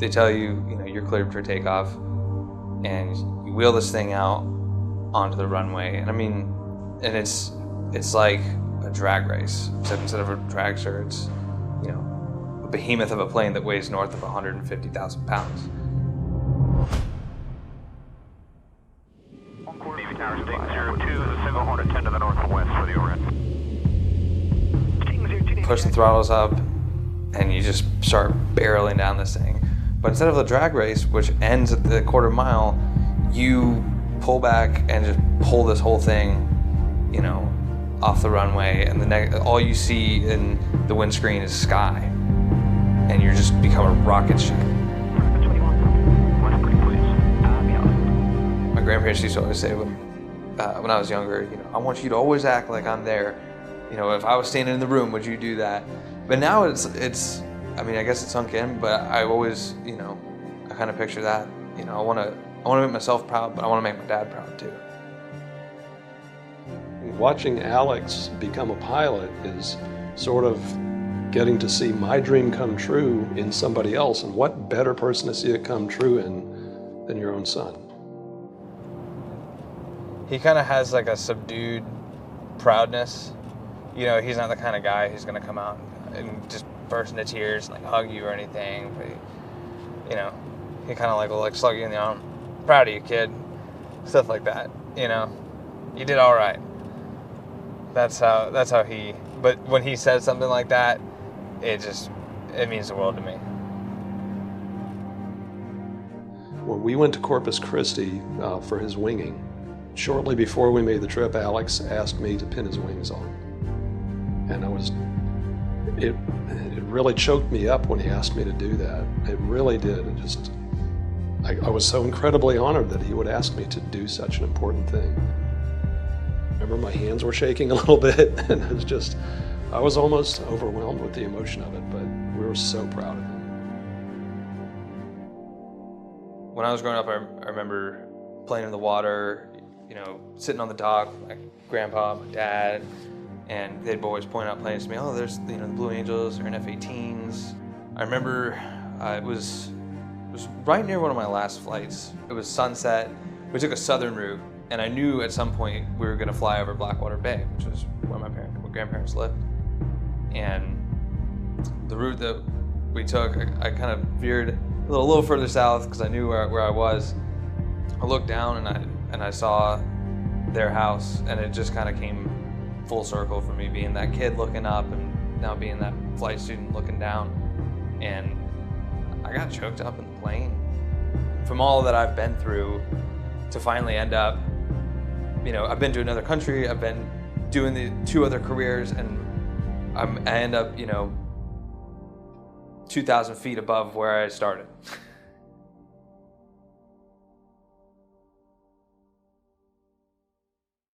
they tell you, you know, you're cleared for takeoff, and you wheel this thing out onto the runway. And I mean, and it's like a drag race, except instead of a dragster, it's, you know, a behemoth of a plane that weighs north of 150,000 pounds. Navy Tower, Sting 02 is a single Hornet 10 to the northwest for the overhead. Push the throttles up, and you just start barreling down this thing. But instead of the drag race, which ends at the quarter mile, you pull back and just pull this whole thing, you know, off the runway, and all you see in the windscreen is sky, and you just become a rocket ship. My grandparents used to always say when I was younger, you know, I want you to always act like I'm there. You know, if I was standing in the room, would you do that? But now it's, I mean, I guess it's sunk in, but I always, you know, I kind of picture that. You know, I want to make myself proud, but I want to make my dad proud too. Watching Alex become a pilot is sort of getting to see my dream come true in somebody else, and what better person to see it come true in than your own son. He kind of has like a subdued proudness. You know, he's not the kind of guy who's going to come out and just burst into tears and like hug you or anything. But he, you know, he kind of like will like slug you in the arm. Proud of you, kid. Stuff like that. You know, you did all right. That's how he. But when he says something like that, it means the world to me. When we went to Corpus Christi for his winging, shortly before we made the trip, Alex asked me to pin his wings on. And it really choked me up when he asked me to do that. It really did. I was so incredibly honored that he would ask me to do such an important thing. I remember my hands were shaking a little bit, and I was almost overwhelmed with the emotion of it, but we were so proud of him. When I was growing up, I remember playing in the water, you know, sitting on the dock, my grandpa, my dad, and they'd always point out planes to me. Oh, there's, you know, the Blue Angels or an F-18s. I remember it was right near one of my last flights. It was sunset. We took a southern route, and I knew at some point we were going to fly over Blackwater Bay, which was where my grandparents lived. And the route that we took, I kind of veered a little further south because I knew where I was. I looked down and I saw their house, and it just kind of came full circle for me, being that kid looking up and now being that flight student looking down. And I got choked up in the plane. From all that I've been through to finally end up, you know, I've been to another country, I've been doing the 2 other careers, and I end up, you know, 2,000 feet above where I started.